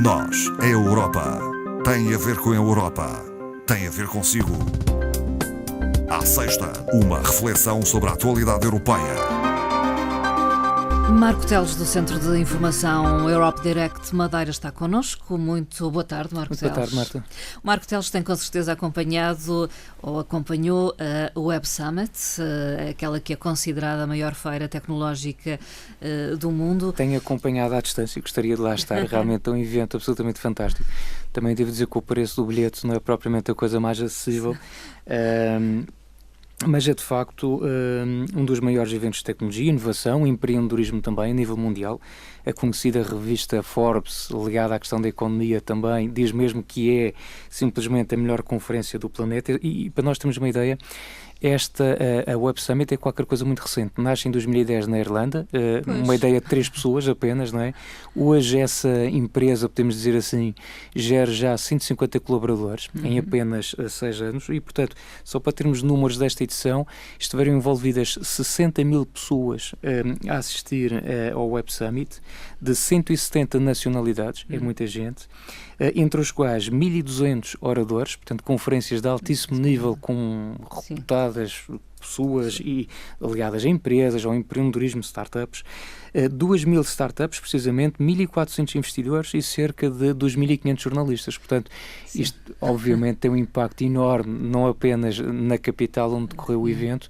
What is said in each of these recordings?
Nós, a Europa. Tem a ver com a Europa. Tem a ver consigo. À sexta, uma reflexão sobre a atualidade europeia. Marco Teles, do Centro de Informação Europe Direct Madeira, está connosco. Muito boa tarde, Marco Teles. Boa tarde, Marta. Marco Teles tem com certeza acompanhado ou acompanhou a Web Summit, aquela que é considerada a maior feira tecnológica do mundo. Tenho acompanhado à distância e gostaria de lá estar. Realmente é um evento absolutamente fantástico. Também devo dizer que o preço do bilhete não é propriamente a coisa mais acessível. Mas é de facto um dos maiores eventos de tecnologia, inovação e empreendedorismo também a nível mundial. A conhecida revista Forbes, ligada à questão da economia também, diz mesmo que é simplesmente a melhor conferência do planeta. E para nós termos uma ideia, a Web Summit é qualquer coisa muito recente. Nasce em 2010 na Irlanda, uma ideia de 3 pessoas apenas, não é? Hoje essa empresa, podemos dizer assim, gera já 150 colaboradores em apenas 6 anos e, portanto, só para termos números desta edição, estiveram envolvidas 60 mil pessoas a assistir ao Web Summit, de 170 nacionalidades, é muita gente, entre os quais 1.200 oradores, portanto, conferências de altíssimo nível com reputadas pessoas e ligadas a empresas, ao empreendedorismo, startups, 2.000 startups, precisamente, 1.400 investidores e cerca de 2.500 jornalistas. Portanto, isto obviamente tem um impacto enorme, não apenas na capital onde decorreu o evento,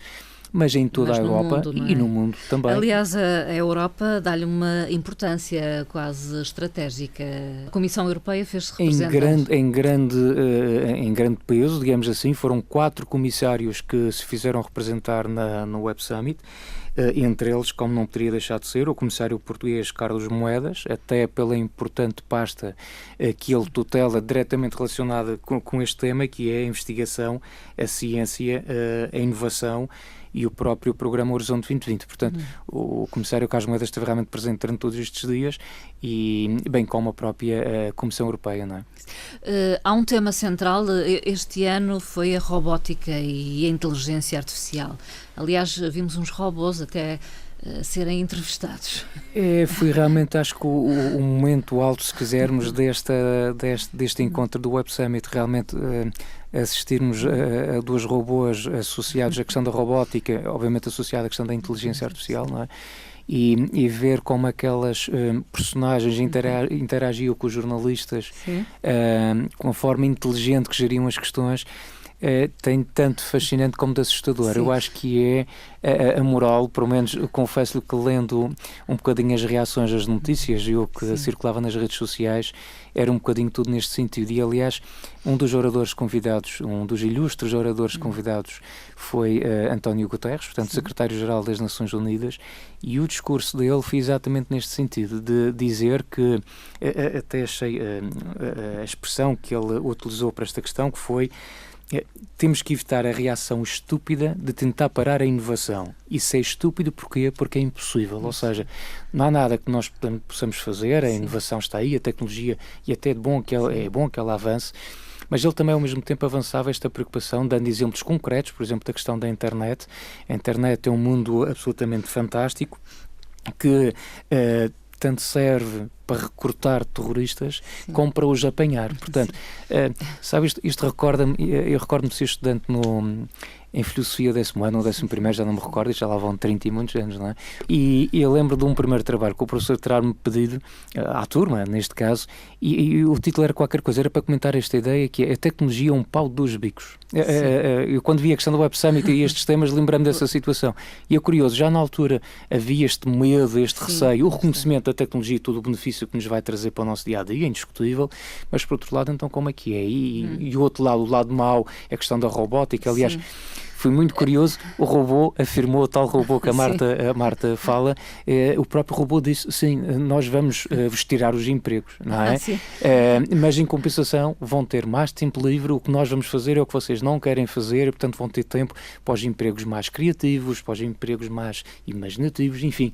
mas em toda a Europa e no mundo também. Aliás, a Europa dá-lhe uma importância quase estratégica. A Comissão Europeia fez-se representar. Em grande peso, digamos assim, foram 4 comissários que se fizeram representar no Web Summit, entre eles, como não poderia deixar de ser, o comissário português Carlos Moedas, até pela importante pasta que ele tutela diretamente relacionada com este tema, que é a investigação, a ciência, a inovação e o próprio programa Horizonte 2020. Portanto, o comissário Carlos Moedas esteve realmente presente durante todos estes dias e bem como a própria Comissão Europeia, não é? Há um tema central, este ano foi a robótica e a inteligência artificial. Aliás, vimos uns robôs até serem entrevistados. Foi realmente, acho que o momento alto, se quisermos, deste encontro do Web Summit, realmente assistirmos a 2 robôs associados à questão da robótica, obviamente associada à questão da inteligência artificial, não é? E ver como aquelas personagens interagiam com os jornalistas, com a forma inteligente que geriam as questões, tem tanto fascinante como de assustador. Eu acho que é a moral, pelo menos confesso-lhe que lendo um bocadinho as reações às notícias e o que circulava nas redes sociais, era um bocadinho tudo neste sentido. E aliás, um dos oradores convidados, um dos ilustres oradores convidados foi António Guterres, portanto secretário-geral das Nações Unidas, e o discurso dele foi exatamente neste sentido, de dizer que, até achei a expressão que ele utilizou para esta questão, que foi: temos que evitar a reação estúpida de tentar parar a inovação. Isso é estúpido porquê? Porque é impossível. Ou seja, não há nada que nós possamos fazer, a inovação está aí, a tecnologia, e até é bom que ela avance, mas ele também ao mesmo tempo avançava esta preocupação, dando exemplos concretos, por exemplo, da questão da internet. A internet é um mundo absolutamente fantástico, que tanto serve para recrutar terroristas como para os apanhar. Portanto, sabe, isto recorda-me, eu recordo-me de ser estudante em filosofia 10º ano ou 11º, já não me recordo, já lá vão 30 e muitos anos, não é? E eu lembro de um primeiro trabalho que o professor terá-me pedido, à turma, neste caso, e o título era qualquer coisa, era para comentar esta ideia que é: a tecnologia é um pau de 2 bicos. Eu quando vi a questão do Web Summit e estes temas, lembrei-me dessa situação. E é curioso, já na altura havia este medo, este receio, o reconhecimento da tecnologia e todo o benefício que nos vai trazer para o nosso dia-a-dia, indiscutível, mas por outro lado, então, como é que é? E o outro lado, o lado mau, é a questão da robótica. Aliás, foi muito curioso, o robô afirmou, o tal robô que a Marta fala, o próprio robô disse: sim, nós vamos vos tirar os empregos, não é? Mas em compensação vão ter mais tempo livre, o que nós vamos fazer é o que vocês não querem fazer, e portanto vão ter tempo para os empregos mais criativos, para os empregos mais imaginativos, enfim,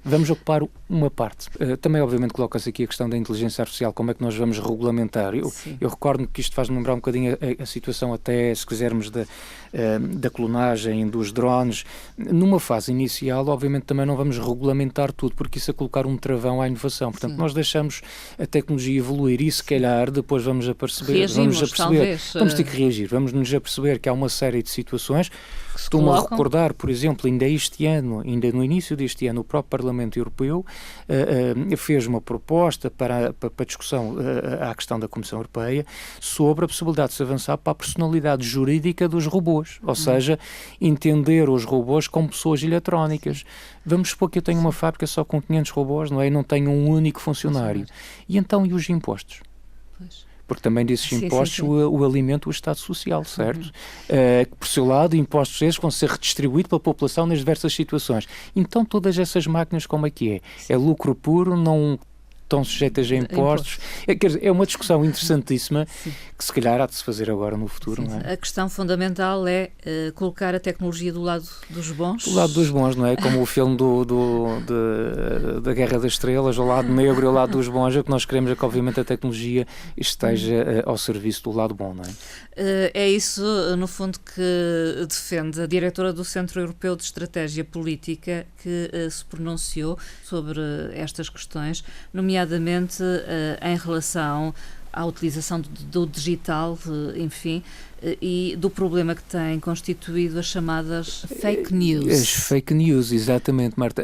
vamos ocupar uma parte. Também obviamente coloca-se aqui a questão da inteligência artificial, como é que nós vamos regulamentar. Eu recordo que isto faz-me lembrar um bocadinho a situação até, se quisermos, da clonagem, dos drones. Numa fase inicial, obviamente, também não vamos regulamentar tudo, porque isso é colocar um travão à inovação. Portanto, nós deixamos a tecnologia evoluir e, se calhar, depois vamos a perceber, vamos ter que reagir, vamos nos aperceber que há uma série de situações. Estou-me a recordar, por exemplo, ainda no início deste ano, o próprio Parlamento Europeu fez uma proposta para discussão à questão da Comissão Europeia sobre a possibilidade de se avançar para a personalidade jurídica dos robôs, ou seja, entender os robôs como pessoas eletrónicas. Vamos supor que eu tenho uma fábrica só com 500 robôs, não é? E não tenho um único funcionário. E então, e os impostos? Pois. Porque também desses impostos o alimenta o Estado Social, certo? Por seu lado, impostos esses vão ser redistribuídos pela população nas diversas situações. Então, todas essas máquinas, como é que é? É lucro puro, não estão sujeitas a impostos. Quer dizer, é uma discussão interessantíssima que se calhar há de se fazer agora no futuro, não é? A questão fundamental é colocar a tecnologia do lado dos bons. Do lado dos bons, não é? Como o filme da Guerra das Estrelas, o lado negro e o lado dos bons. O que nós queremos é que, obviamente, a tecnologia esteja ao serviço do lado bom, não é? É isso, no fundo, que defende a diretora do Centro Europeu de Estratégia Política, que se pronunciou sobre estas questões, nomeadamente em relação à utilização do digital, enfim, e do problema que tem constituído as chamadas fake news. As fake news, exatamente, Marta.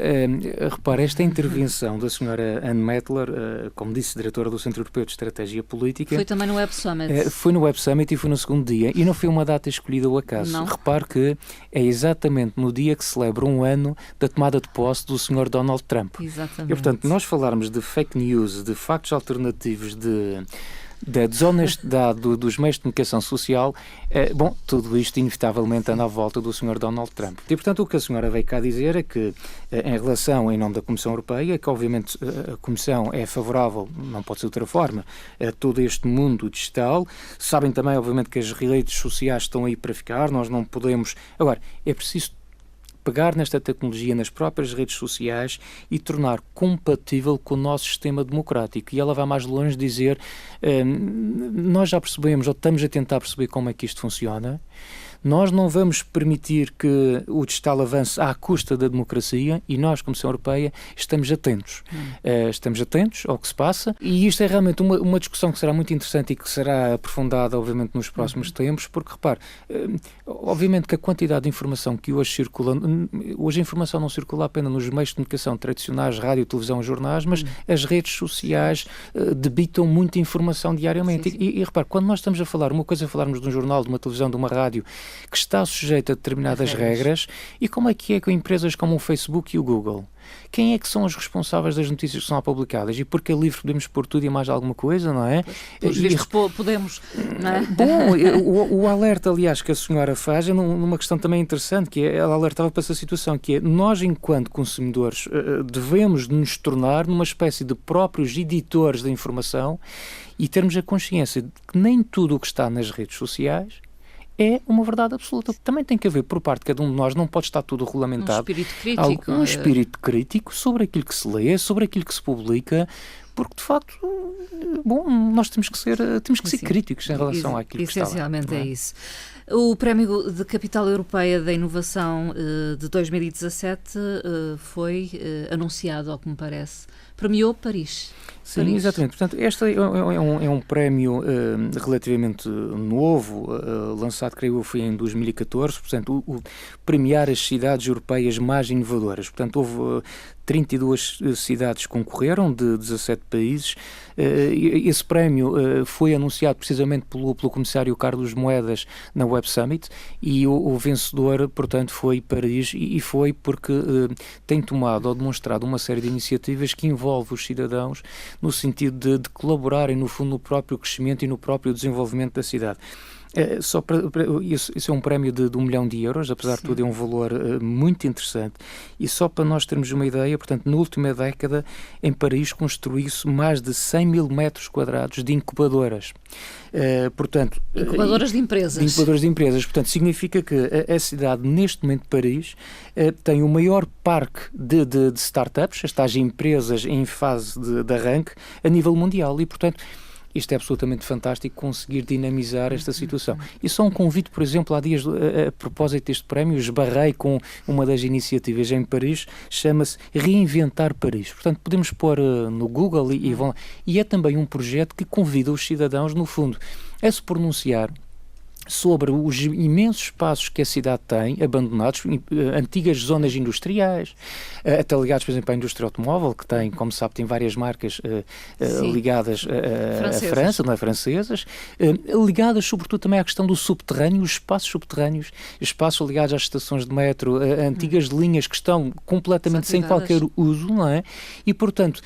Repara, esta intervenção da senhora Anne Mettler, como disse, diretora do Centro Europeu de Estratégia Política... Foi também no Web Summit. Foi no Web Summit e foi no segundo dia, e não foi uma data escolhida ao acaso. Não. Repare que é exatamente no dia que celebra um ano da tomada de posse do senhor Donald Trump. Exatamente. E, portanto, nós falarmos de fake news, de factos alternativos, da desonestidade dos meios de comunicação social, tudo isto inevitavelmente anda à volta do Sr. Donald Trump. E, portanto, o que a senhora veio cá dizer é que, em relação, em nome da Comissão Europeia, que obviamente a Comissão é favorável, não pode ser de outra forma, a todo este mundo digital. Sabem também, obviamente, que as redes sociais estão aí para ficar, nós não podemos... Agora, é preciso pegar nesta tecnologia nas próprias redes sociais e tornar compatível com o nosso sistema democrático. E ela vai mais longe dizer, nós já percebemos, ou estamos a tentar perceber como é que isto funciona. Nós não vamos permitir que o digital avance à custa da democracia e nós, Comissão Europeia, estamos atentos. Estamos atentos ao que se passa e isto é realmente uma discussão que será muito interessante e que será aprofundada, obviamente, nos próximos tempos, porque, repare, obviamente que a quantidade de informação que hoje circula, hoje a informação não circula apenas nos meios de comunicação tradicionais, rádio, televisão, jornais, mas as redes sociais debitam muita informação diariamente. E repare, quando nós estamos a falar, uma coisa é falarmos de um jornal, de uma televisão, de uma rádio, que está sujeito a determinadas regras, e como é que é com empresas como o Facebook e o Google? Quem é que são os responsáveis das notícias que são publicadas? E porque é livre podemos pôr tudo e mais alguma coisa, não é? Podemos, não é? Bom, o alerta, aliás, que a senhora faz é numa questão também interessante, que ela alertava para essa situação, que é, nós, enquanto consumidores, devemos nos tornar numa espécie de próprios editores da informação e termos a consciência de que nem tudo o que está nas redes sociais é uma verdade absoluta. Também tem que haver, por parte de cada um de nós, não pode estar tudo regulamentado. Um espírito crítico. Um espírito crítico sobre aquilo que se lê, sobre aquilo que se publica, porque, de facto, nós temos que ser críticos em relação àquilo que está lá. Essencialmente é isso. O Prémio de Capital Europeia da Inovação de 2017 foi anunciado, ao que me parece. Premiou Paris. Sim, exatamente. Portanto, este é um prémio relativamente novo, lançado, creio eu, foi em 2014, portanto, premiar as cidades europeias mais inovadoras. Portanto, houve 32 cidades que concorreram, de 17 países. Esse prémio foi anunciado precisamente pelo comissário Carlos Moedas na Web Summit e o vencedor, portanto, foi Paris e foi porque tem tomado ou demonstrado uma série de iniciativas que envolvem os cidadãos no sentido de colaborarem, no fundo, no próprio crescimento e no próprio desenvolvimento da cidade. Isso é um prémio de 1 milhão de euros, apesar de tudo é um valor muito interessante, e só para nós termos uma ideia, portanto, na última década em Paris construiu-se mais de 100 mil metros quadrados de incubadoras. Incubadoras de empresas. Incubadoras de empresas, portanto, significa que a cidade, neste momento de Paris, tem o maior parque de startups, as tais empresas em fase de arranque, a nível mundial, e, portanto, isto é absolutamente fantástico, conseguir dinamizar esta situação. E só um convite, por exemplo, há dias, a propósito deste prémio, esbarrei com uma das iniciativas em Paris, chama-se Reinventar Paris. Portanto, podemos pôr no Google e vão lá. E é também um projeto que convida os cidadãos, no fundo, a se pronunciar sobre os imensos espaços que a cidade tem, abandonados, antigas zonas industriais, até ligados, por exemplo, à indústria automóvel, que tem, como sabe, tem várias marcas ligadas à França, não é, francesas, ligadas sobretudo também à questão do subterrâneo, os espaços subterrâneos, espaços ligados às estações de metro, antigas linhas que estão completamente sem qualquer uso, não é? E, portanto,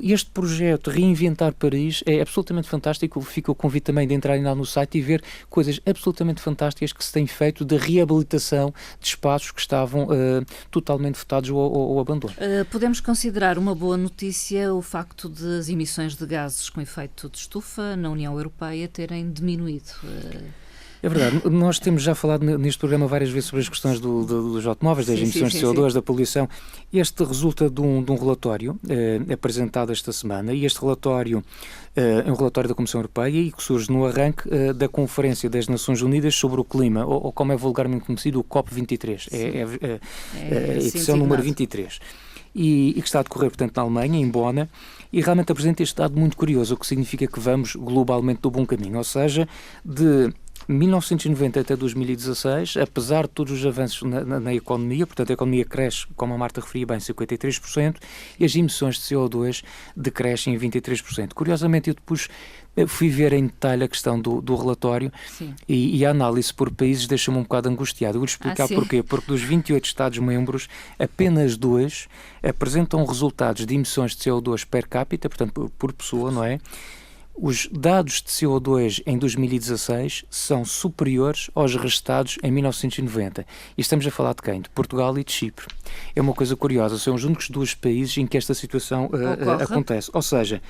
este projeto Reinventar Paris é absolutamente fantástico. Fica o convite também de entrar lá no site e ver coisas absolutamente fantásticas que se têm feito de reabilitação de espaços que estavam totalmente votados ao abandono. Podemos considerar uma boa notícia o facto de as emissões de gases com efeito de estufa na União Europeia terem diminuído. É verdade, nós temos já falado neste programa várias vezes sobre as questões dos automóveis, das emissões de CO2, da poluição. Este resulta de um relatório apresentado esta semana, e este relatório é um relatório da Comissão Europeia e que surge no arranque da Conferência das Nações Unidas sobre o Clima, ou como é vulgarmente conhecido, o COP23, é a edição número 23. E que está a decorrer, portanto, na Alemanha, em Bona, e realmente apresenta este dado muito curioso, o que significa que vamos globalmente do bom caminho, ou seja, de 1990 até 2016, apesar de todos os avanços na economia, portanto a economia cresce, como a Marta referia bem, 53%, e as emissões de CO2 decrescem em 23%. Curiosamente, eu depois fui ver em detalhe a questão do relatório e a análise por países deixa-me um bocado angustiado. Eu vou explicar porquê. Porque dos 28 Estados-membros, apenas 2 apresentam resultados de emissões de CO2 per capita, portanto por pessoa, não é? Os dados de CO2 em 2016 são superiores aos registados em 1990. E estamos a falar de quem? De Portugal e de Chipre. É uma coisa curiosa, são os únicos 2 países em que esta situação acontece. Ou seja,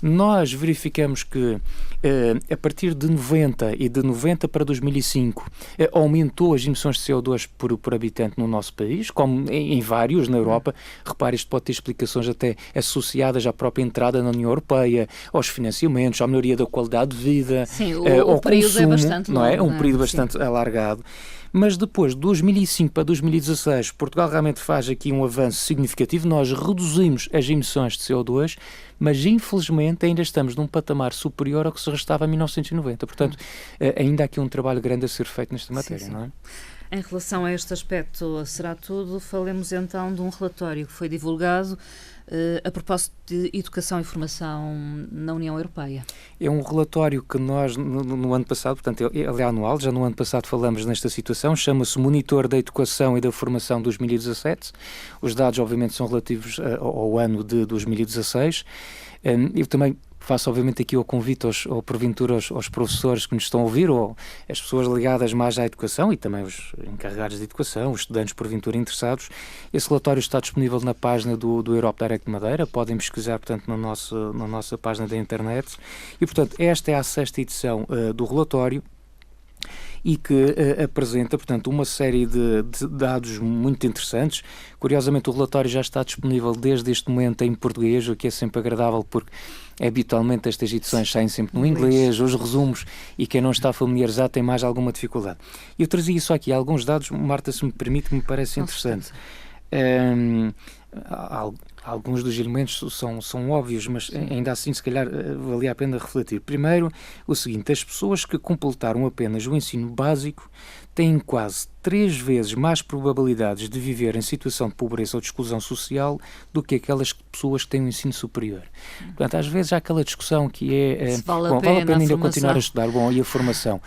nós verificamos que a partir de 90 e de 90 para 2005 aumentou as emissões de CO2 por habitante no nosso país, como em vários na Europa. Repare, isto pode ter explicações até associadas à própria entrada na União Europeia, aos financiamentos, à melhoria da qualidade de vida, o período consumo, é bastante longo, não é? Um período bastante alargado. Mas depois, de 2005 para 2016, Portugal realmente faz aqui um avanço significativo. Nós reduzimos as emissões de CO2, mas infelizmente ainda estamos num patamar superior ao que se restava em 1990. Portanto, ainda há aqui um trabalho grande a ser feito nesta matéria, não é? Em relação a este aspecto, será tudo. Falemos então de um relatório que foi divulgado a propósito de educação e formação na União Europeia. É um relatório que nós, no ano passado, portanto, ele é anual, já no ano passado falamos nesta situação, chama-se Monitor da Educação e da Formação 2017. Os dados, obviamente, são relativos ao ano de 2016. Eu também faço, obviamente, aqui o convite ou porventura aos professores que nos estão a ouvir, ou as pessoas ligadas mais à educação e também os encarregados de educação, os estudantes porventura interessados. Esse relatório está disponível na página do Europe Direct de Madeira, podem pesquisar, portanto, na nossa página da internet. E, portanto, esta é a 6ª edição do relatório, e que apresenta, portanto, uma série de dados muito interessantes. Curiosamente, o relatório já está disponível desde este momento em português, o que é sempre agradável, porque habitualmente estas edições saem sempre no inglês, os resumos, e quem não está familiarizado tem mais alguma dificuldade. Eu trazia só aqui alguns dados, Marta, se me permite, que me parece interessante. Alguns dos elementos são óbvios, mas ainda assim, se calhar, valia a pena refletir. Primeiro, o seguinte: as pessoas que completaram apenas o ensino básico têm quase 3 vezes mais probabilidades de viver em situação de pobreza ou de exclusão social do que aquelas pessoas que têm um ensino superior. Portanto, às vezes há aquela discussão que vale a pena ainda formação. Continuar a estudar. Bom, e a formação?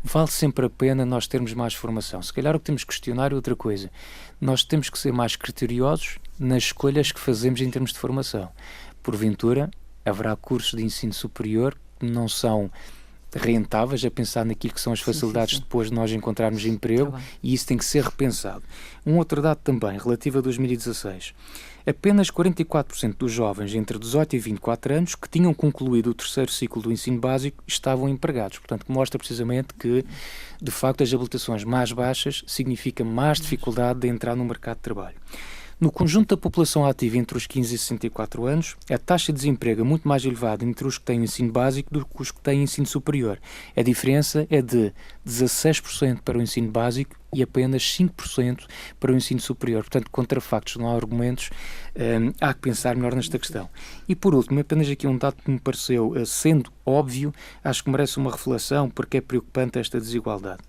Vale sempre a pena nós termos mais formação. Se calhar o que temos que questionar é outra coisa. Nós temos que ser mais criteriosos nas escolhas que fazemos em termos de formação. Porventura, haverá cursos de ensino superior que não são rentáveis, a pensar naquilo que são as facilidades depois de nós encontrarmos emprego, e isso tem que ser repensado. Um outro dado também, relativo a 2016. Apenas 44% dos jovens entre 18 e 24 anos que tinham concluído o 3º ciclo do ensino básico estavam empregados. Portanto, que mostra precisamente que, de facto, as habilitações mais baixas significam mais dificuldade de entrar no mercado de trabalho. No conjunto da população ativa entre os 15 e 64 anos, a taxa de desemprego é muito mais elevada entre os que têm ensino básico do que os que têm ensino superior. A diferença é de 16% para o ensino básico e apenas 5% para o ensino superior. Portanto, contra factos, não há argumentos, há que pensar melhor nesta questão. E por último, apenas aqui um dado que me pareceu, sendo óbvio, acho que merece uma reflexão porque é preocupante esta desigualdade.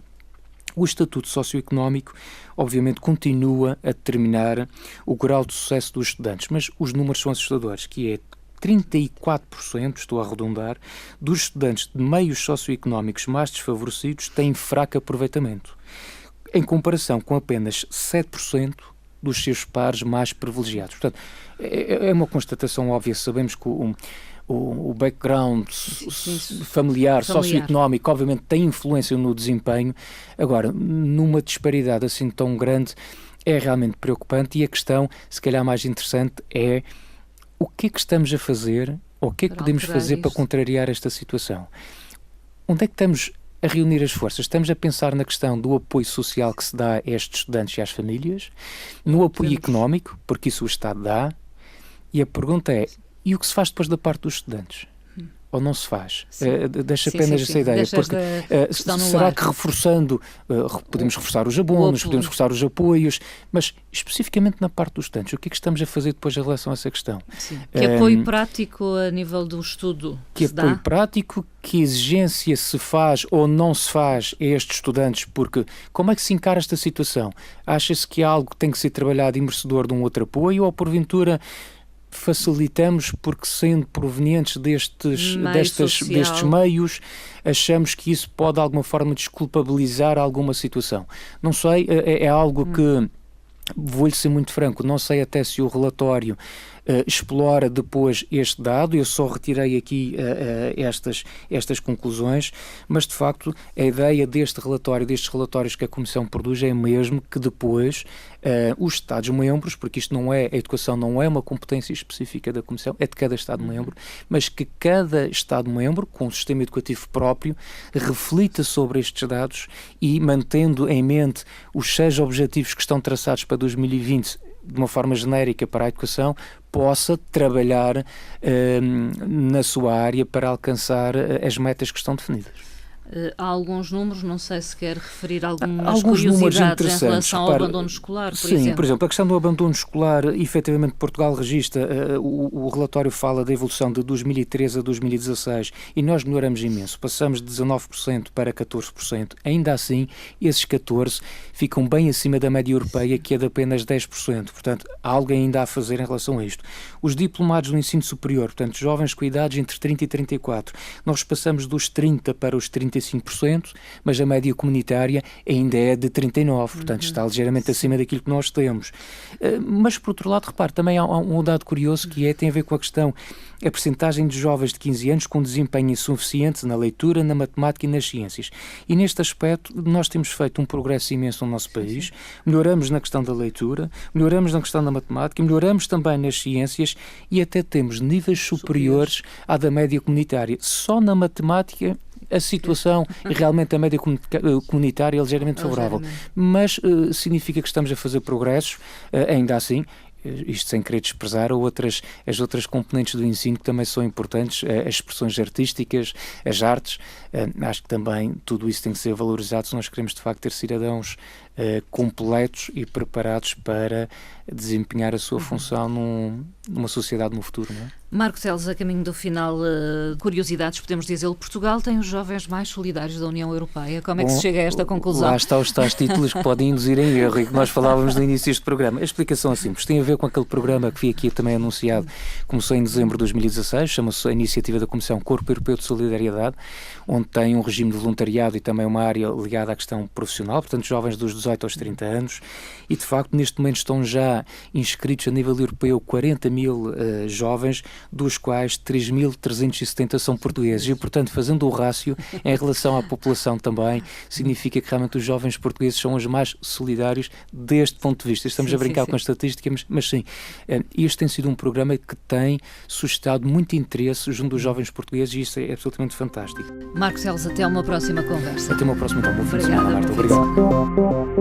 O estatuto socioeconómico, obviamente, continua a determinar o grau de sucesso dos estudantes, mas os números são assustadores, que é 34%, estou a arredondar, dos estudantes de meios socioeconómicos mais desfavorecidos têm fraco aproveitamento, em comparação com apenas 7% dos seus pares mais privilegiados. Portanto, é uma constatação óbvia. Sabemos que o background familiar, socioeconómico, obviamente, tem influência no desempenho. Agora, numa disparidade assim tão grande, é realmente preocupante, e a questão, se calhar mais interessante, é o que é que estamos a fazer, ou o que é que podemos fazer para contrariar esta situação? Onde é que estamos a reunir as forças? Estamos a pensar na questão do apoio social que se dá a estes estudantes e às famílias, no apoio económico, porque isso o Estado dá, e a pergunta é, e o que se faz depois da parte dos estudantes? Ou não se faz? Deixa apenas essa ideia, porque será que reforçando, podemos reforçar os abonos, podemos reforçar os apoios, mas especificamente na parte dos estudantes, o que é que estamos a fazer depois em relação a essa questão? Que apoio prático a nível do estudo que se apoio dá? Prático, que exigência se faz ou não se faz a estes estudantes, porque como é que se encara esta situação? Acha-se que é algo que tem que ser trabalhado e merecedor de um outro apoio, ou porventura facilitamos porque, sendo provenientes destes meios, achamos que isso pode de alguma forma desculpabilizar alguma situação? Não sei, é algo que, vou-lhe ser muito franco, não sei até se o relatório explora depois este dado. Eu só retirei aqui estas conclusões, mas de facto a ideia destes relatórios que a Comissão produz é mesmo que depois os Estados-membros, porque isto não é, a educação não é uma competência específica da Comissão, é de cada Estado-membro, mas que cada Estado-membro, com um sistema educativo próprio, reflita sobre estes dados e, mantendo em mente os 6 objetivos que estão traçados para 2020 de uma forma genérica para a educação, possa trabalhar na sua área para alcançar as metas que estão definidas. Há alguns números, não sei se quer referir algumas curiosidades em relação ao abandono escolar, por exemplo. Sim, por exemplo, a questão do abandono escolar, efetivamente Portugal registra, o relatório fala da evolução de 2013 a 2016 e nós melhoramos imenso, passamos de 19% para 14%, ainda assim esses 14% ficam bem acima da média europeia, que é de apenas 10%, portanto há algo ainda a fazer em relação a isto. Os diplomados no ensino superior, portanto jovens com idades entre 30 e 34, nós passamos dos 30% para os 35%, mas a média comunitária ainda é de 39%, portanto está ligeiramente acima daquilo que nós temos. Mas por outro lado, repare, também há um dado curioso que tem a ver com a questão, a percentagem de jovens de 15 anos com desempenho insuficiente na leitura, na matemática e nas ciências. E neste aspecto nós temos feito um progresso imenso no nosso país, melhoramos na questão da leitura, melhoramos na questão da matemática, melhoramos também nas ciências e até temos níveis superiores à da média comunitária. Só na matemática a situação e realmente a média comunitária é ligeiramente favorável. Mas significa que estamos a fazer progressos, ainda assim, isto sem querer desprezar as outras componentes do ensino que também são importantes, as expressões artísticas, as artes. Acho que também tudo isso tem que ser valorizado se nós queremos de facto ter cidadãos completos e preparados para desempenhar a sua função numa sociedade no futuro, não é? Marco Teles, a caminho do final, curiosidades, podemos dizê-lo, Portugal tem os jovens mais solidários da União Europeia. Como é que se chega a esta conclusão? Lá está os tais títulos que podem induzir em erro e que nós falávamos no início deste programa. A explicação é simples, tem a ver com aquele programa que foi aqui também anunciado, começou em dezembro de 2016, chama-se a Iniciativa da Comissão Corpo Europeu de Solidariedade, onde tem um regime de voluntariado e também uma área ligada à questão profissional, portanto jovens dos 18 aos 30 anos, e de facto neste momento estão já inscritos a nível europeu 40 mil jovens, dos quais 3.370 são portugueses e, portanto, fazendo o rácio em relação à população também, significa que realmente os jovens portugueses são os mais solidários deste ponto de vista. Estamos a brincar com a estatística, mas sim, este tem sido um programa que tem suscitado muito interesse junto dos jovens portugueses e isso é absolutamente fantástico. Marco Teles, até uma próxima conversa. Até uma próxima, então. Bom fim de semana, Marta. Obrigado.